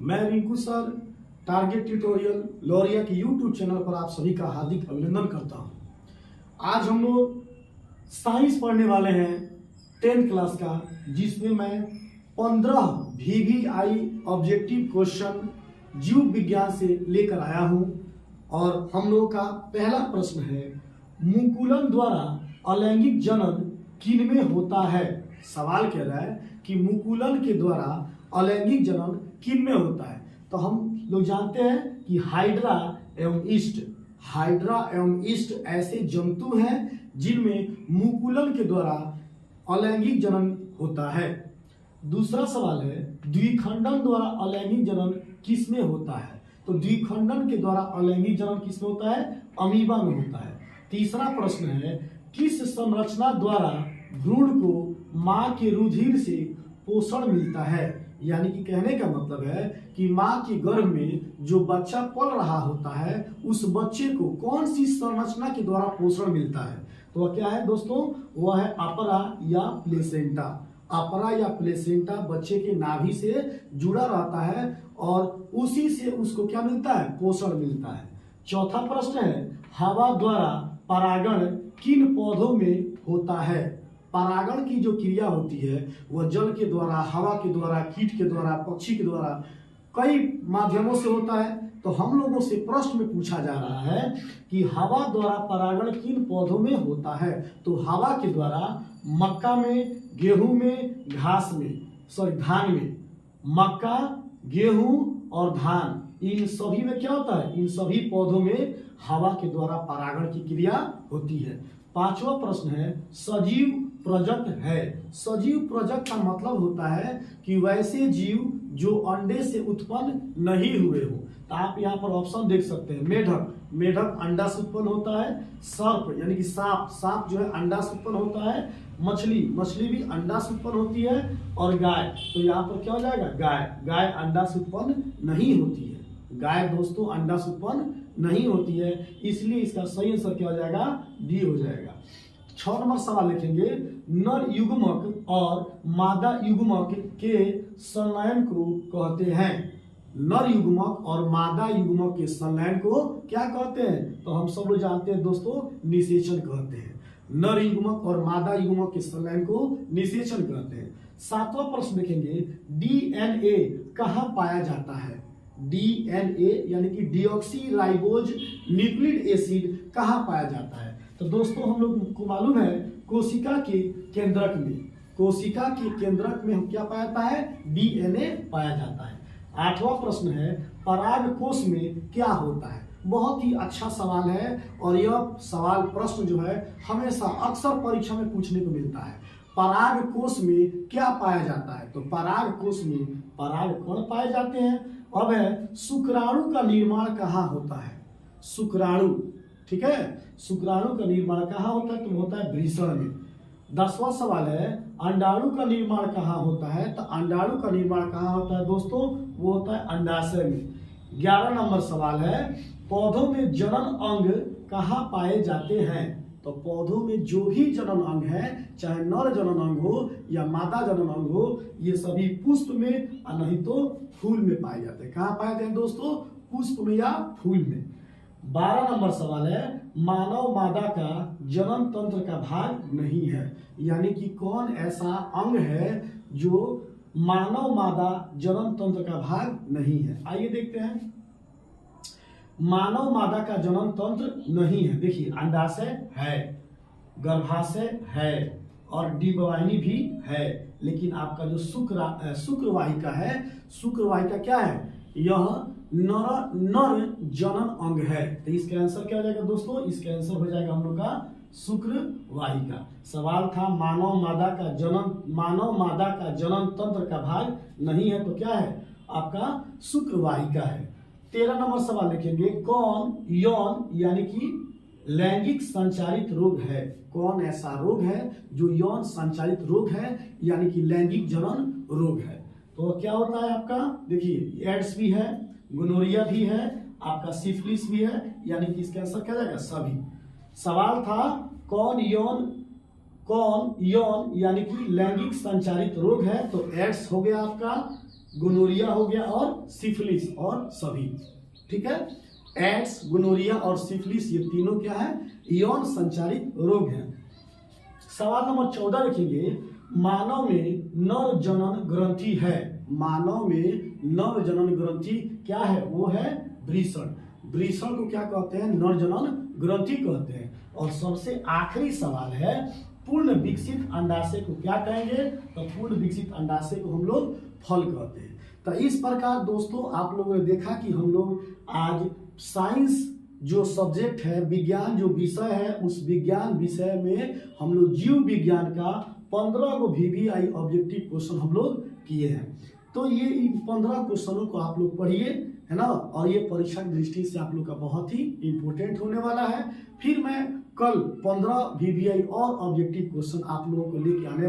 मैं Rinku sir target tutorial Lauriya के YouTube channel पर आप सभी का हार्दिक अभिनंदन करता हूं। आज हम लोग साइंस पढ़ने वाले हैं 10th क्लास का, जिसमें मैं 15 VVI ऑब्जेक्टिव क्वेश्चन जीव विज्ञान से लेकर आया हूं। और हम लोगों का पहला प्रश्न है, मुकुलन द्वारा अलैंगिक जनन किनमें होता है। सवाल कह रहा है कि मुकुलन के द्वारा अलैंगिक जनन किनमें होता है। तो हम लोग जानते हैं कि हाइड्रा एवं ईस्ट ऐसे जंतु हैं जिनमें मुकुलन के द्वारा अलैंगिक जनन होता है। दूसरा सवाल है, द्विखंडन द्वारा अलैंगिक जनन किसमें होता है। तो द्विखंडन के द्वारा अलैंगिक जनन किसमें होता है, अमीबा में होता है। तीसरा प्रश्न है, किस संरचना द्वारा भ्रूण को मां के रुधिर से पोषण मिलता है। यानी कि कहने का मतलब है कि मां के गर्भ में जो बच्चा पल रहा होता है उस बच्चे को कौन सी संरचना के द्वारा पोषण मिलता है। तो वह क्या है दोस्तों, वह है अपरा या प्लेसेंटा। अपरा या प्लेसेंटा बच्चे के नाभि से जुड़ा रहता है और उसी से उसको क्या मिलता है, पोषण मिलता है। चौथा प्रश्न है, हवा द्वारा परागण किन पौधों में होता है। परागण की जो क्रिया होती है वह जल के द्वारा, हवा के द्वारा, कीट के द्वारा, पक्षी के द्वारा कई माध्यमों से होता है। तो हम लोगों से प्रश्न में पूछा जा रहा है कि हवा द्वारा परागण किन पौधों में होता है। तो हवा के द्वारा मक्का में, गेहूं में, धान में, मक्का, गेहूं और धान, इन सभी में क्या होता है, इन सभी पौधों में हवा के द्वारा परागण की क्रिया होती है। पांचवा प्रश्न है, सजीव प्रजक है। सजीव प्रजक का मतलब होता है कि वैसे जीव जो अंडे से उत्पन्न नहीं हुए हो। तो आप यहाँ पर ऑप्शन देख सकते हैं, मेढक अंडा से उत्पन्न होता है, सर्प यानी कि सांप जो है अंडा से उत्पन्न होता है, मछली भी अंडा से उत्पन्न होती है, और गाय। तो यहाँ पर क्या हो जाएगा, गाय अंडा से उत्पन्न नहीं होती है। गाय दोस्तों अंडा से उत्पन्न नहीं होती है, इसलिए इसका सही आंसर क्या हो जाएगा, डी हो जाएगा। 6 नंबर सवाल लिखेंगे, नर युग्मक और मादा युग्मक के संलयन को कहते हैं। नर युग्मक और मादा युग्मक के संलयन को क्या कहते हैं। तो हम सब लोग जानते हैं दोस्तों, निषेचन कहते हैं। नर युग्मक और मादा युग्मक के संलयन को निषेचन कहते हैं। 7वां प्रश्न देखेंगे, DNA कहाँ पाया जाता है। DNA यानी कि डीऑक्सी राइबोज न्यूक्लिक एसिड कहाँ पाया जाता है। तो दोस्तों हम लोग को मालूम है, कोशिका के केंद्रक में हम क्या पाया जाता है, DNA पाया जाता है। 8वां प्रश्न है, पराग कोश में क्या होता है। बहुत ही अच्छा सवाल है और यह सवाल प्रश्न जो है हमेशा अक्सर परीक्षा में पूछने को मिलता है। पराग कोश में क्या पाया जाता है। तो पराग कोश में पराग कण पाए जाते हैं। अब है, शुक्राणु का निर्माण कहाँ होता है। शुक्राणु, ठीक है, शुक्राणु का निर्माण कहाँ होता है, तो होता है वृषण में। 10वां सवाल है, अंडाणु का निर्माण कहाँ होता है। तो अंडाणु का निर्माण कहाँ होता है दोस्तों, वो होता है अंडाशय में। 11 नंबर सवाल है, पौधों में जनन अंग कहाँ पाए जाते हैं। तो पौधों में जो भी जनन अंग है, चाहे नर जनन अंग हो या मादा जनन अंग हो, ये सभी पुष्प में और नहीं तो फूल में पाए जाते हैं। कहाँ पाए जाते हैं दोस्तों, पुष्प में या फूल में। 12 नंबर सवाल है, मानव मादा का जनन तंत्र का भाग नहीं है। यानी कि कौन ऐसा अंग है जो मानव मादा जनन तंत्र का भाग नहीं है। आइए देखते हैं, मानव मादा का जनन तंत्र नहीं है। देखिए, अंडाशय है, गर्भाशय है और डिंबवाहिनी भी है, लेकिन आपका जो शुक्रवाहिका है, शुक्रवाहिका क्या है, यह नर जनन अंग है। तो इसका आंसर क्या हो जाएगा दोस्तों, इसका आंसर हो जाएगा हम लोग का शुक्रवाहिका। सवाल था मानव मादा का जनन तंत्र का भाग नहीं है, तो क्या है आपका शुक्रवाहिका है। 13 नंबर सवाल लिखेंगे, कौन यौन यानी कि लैंगिक संचारित रोग है। कौन ऐसा रोग है जो यौन संचारित रोग है, यानी कि लैंगिक जनन रोग है। तो क्या होता है आपका, देखिए एड्स भी है, गोनोरिया भी है, आपका सिफिलिस भी है, यानी कि इसका आंसर क्या जाएगा, सभी। सवाल था कौन यौन यानी कि लैंगिक संचारित रोग है। तो एड्स हो गया आपका, गोनोरिया हो गया और सिफिलिस और सभी, ठीक है। एड्स, गोनोरिया और सिफिलिस ये तीनों क्या है, यौन संचारित रोग हैं। सवाल नंबर 14 लिखेंगे, मानव में नर जनन ग्रंथि है। मानव में नर जनन ग्रंथि क्या है, वो है वृषण। वृषण को क्या कहते हैं, नर जनन ग्रंथि कहते हैं। और सबसे आखिरी सवाल है, पूर्ण विकसित अंडाशय को क्या कहेंगे, तो पूर्ण विकसित अंडाशय को हम लोग फल कहते हैं। तो इस प्रकार दोस्तों आप लोगों ने देखा कि हम लोग आज साइंस जो सब्जेक्ट है, विज्ञान जो विषय है, उस विज्ञान विषय में हम लोग जीव विज्ञान का 15 को VVI ऑब्जेक्टिव क्वेश्चन हम लोग किए हैं। तो ये इन 15 क्वेश्चनों को आप लोग पढ़िए, है ना, और ये परीक्षा की दृष्टि से आप लोग का बहुत ही इंपॉर्टेंट होने वाला है। फिर मैं कल 15 VVI और ऑब्जेक्टिव क्वेश्चन आप लोगों को लेके आने